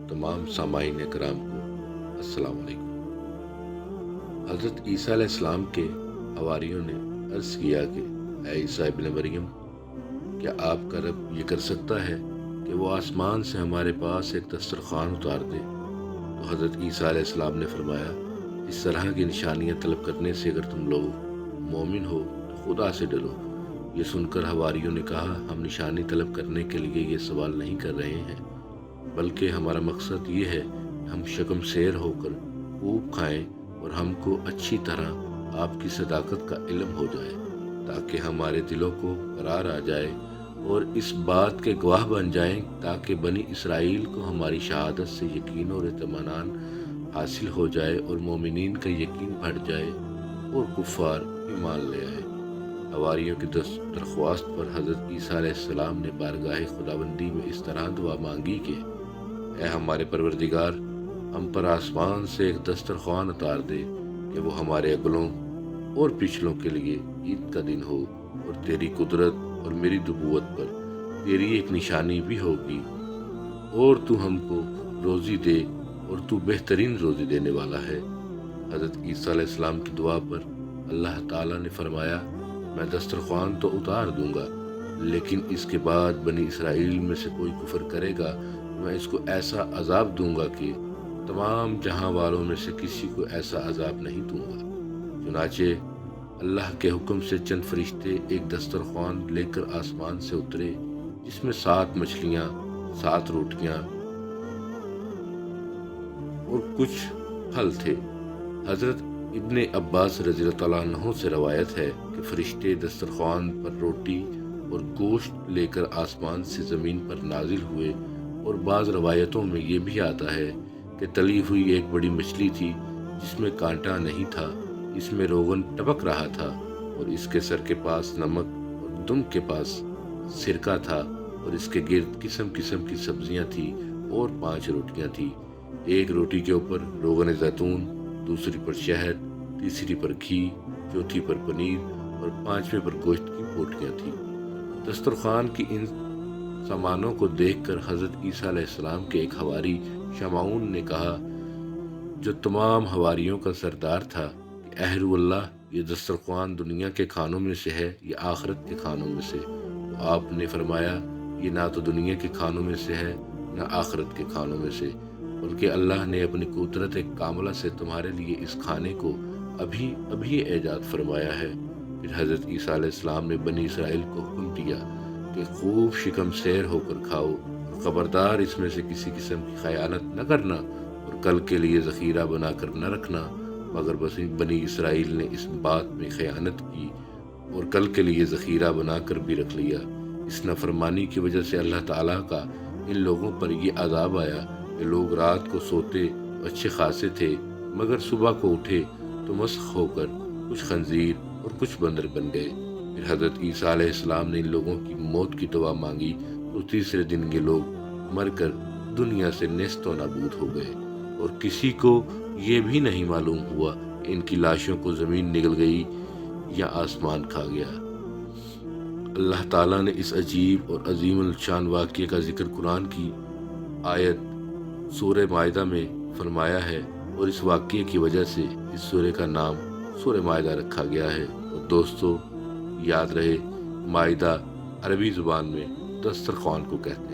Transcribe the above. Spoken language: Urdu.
تمام سامعین کرام کو السلام علیکم۔ حضرت عیسیٰ علیہ السلام کے حواریوں نے عرض کیا کہ اے عیسیٰ ابن مریم، کیا آپ کا رب یہ کر سکتا ہے کہ وہ آسمان سے ہمارے پاس ایک دسترخوان اتار دے؟ تو حضرت عیسیٰ علیہ السلام نے فرمایا، اس طرح کی نشانیاں طلب کرنے سے اگر تم لوگ مومن ہو تو خدا سے ڈرو۔ یہ سن کر حواریوں نے کہا، ہم نشانی طلب کرنے کے لیے یہ سوال نہیں کر رہے ہیں، بلکہ ہمارا مقصد یہ ہے کہ ہم شکم سیر ہو کر خوب کھائیں اور ہم کو اچھی طرح آپ کی صداقت کا علم ہو جائے، تاکہ ہمارے دلوں کو قرار آ جائے اور اس بات کے گواہ بن جائیں، تاکہ بنی اسرائیل کو ہماری شہادت سے یقین اور اطمینان حاصل ہو جائے اور مومنین کا یقین بڑھ جائے اور کفار ایمان لے آئے۔ حواریوں کی درخواست پر حضرت عیسیٰ علیہ السلام نے بارگاہ خداوندی میں اس طرح دعا مانگی کہ اے ہمارے پروردگار، ہم پر آسمان سے ایک دسترخوان اتار دے کہ وہ ہمارے اگلوں اور پچھلوں کے لیے عید کا دن ہو، اور تیری قدرت اور میری نبوت پر تیری ایک نشانی بھی ہوگی، اور تو ہم کو روزی دے اور تو بہترین روزی دینے والا ہے۔ حضرت عیسیٰ علیہ السلام کی دعا پر اللہ تعالیٰ نے فرمایا، میں دسترخوان تو اتار دوں گا، لیکن اس کے بعد بنی اسرائیل میں سے کوئی کفر کرے گا، میں اس کو ایسا عذاب دوں گا کہ تمام جہاں والوں میں سے کسی کو ایسا عذاب نہیں دوں گا۔ چنانچہ اللہ کے حکم سے چند فرشتے ایک دسترخوان لے کر آسمان سے اترے، جس میں 7 مچھلیاں، 7 روٹیاں اور کچھ پھل تھے۔ حضرت ابن عباس رضی اللہ عنہ سے روایت ہے کہ فرشتے دسترخوان پر روٹی اور گوشت لے کر آسمان سے زمین پر نازل ہوئے، اور بعض روایتوں میں یہ بھی آتا ہے کہ تلی ہوئی ایک بڑی مچھلی تھی جس میں کانٹا نہیں تھا، اس میں روغن ٹپک رہا تھا، اور اس کے سر کے پاس نمک اور دم کے پاس سرکہ تھا، اور اس کے گرد قسم قسم کی سبزیاں تھیں اور 5 روٹیاں تھیں۔ ایک روٹی کے اوپر روغن زیتون، دوسری پر شہد، تیسری پر گھی، چوتھی پر پنیر اور 5ویں پر گوشت کی بوٹیاں تھیں۔ دسترخوان کی ان سامانوں کو دیکھ کر حضرت عیسیٰ علیہ السلام کے ایک حواری شمعون نے کہا، جو تمام حواریوں کا سردار تھا، کہ اے روح اللہ، یہ دسترخوان دنیا کے کھانوں میں سے ہے یا آخرت کے کھانوں میں سے؟ تو آپ نے فرمایا، یہ نہ تو دنیا کے کھانوں میں سے ہے نہ آخرت کے کھانوں میں سے، بلکہ اللہ نے اپنی قدرت کاملہ سے تمہارے لیے اس کھانے کو ابھی ابھی ایجاد فرمایا ہے۔ پھر حضرت عیسیٰ علیہ السلام نے بنی اسرائیل کو حکم دیا کہ خوب شکم سیر ہو کر کھاؤ، اور خبردار اس میں سے کسی قسم کی خیانت نہ کرنا، اور کل کے لیے ذخیرہ بنا کر نہ رکھنا۔ مگر بنی اسرائیل نے اس بات میں خیانت کی اور کل کے لیے ذخیرہ بنا کر بھی رکھ لیا۔ اس نافرمانی کی وجہ سے اللہ تعالیٰ کا ان لوگوں پر یہ عذاب آیا کہ لوگ رات کو سوتے اچھے خاصے تھے، مگر صبح کو اٹھے تو مسخ ہو کر کچھ خنزیر اور کچھ بندر بن گئے۔ پھر حضرت عیسیٰ علیہ السلام نے ان لوگوں کی موت کی دعا مانگی، تو تیسرے دن یہ لوگ مر کر دنیا سے نیست و نابود ہو گئے، اور کسی کو یہ بھی نہیں معلوم ہوا کہ ان کی لاشوں کو زمین نگل گئی یا آسمان کھا گیا۔ اللہ تعالیٰ نے اس عجیب اور عظیم الشان واقعے کا ذکر قرآن کی آیت سورہ مائدہ میں فرمایا ہے، اور اس واقعے کی وجہ سے اس سورہ کا نام سورہ مائدہ رکھا گیا ہے۔ اور دوستو، یاد رہے، مائدہ عربی زبان میں دسترخوان کو کہتے ہیں۔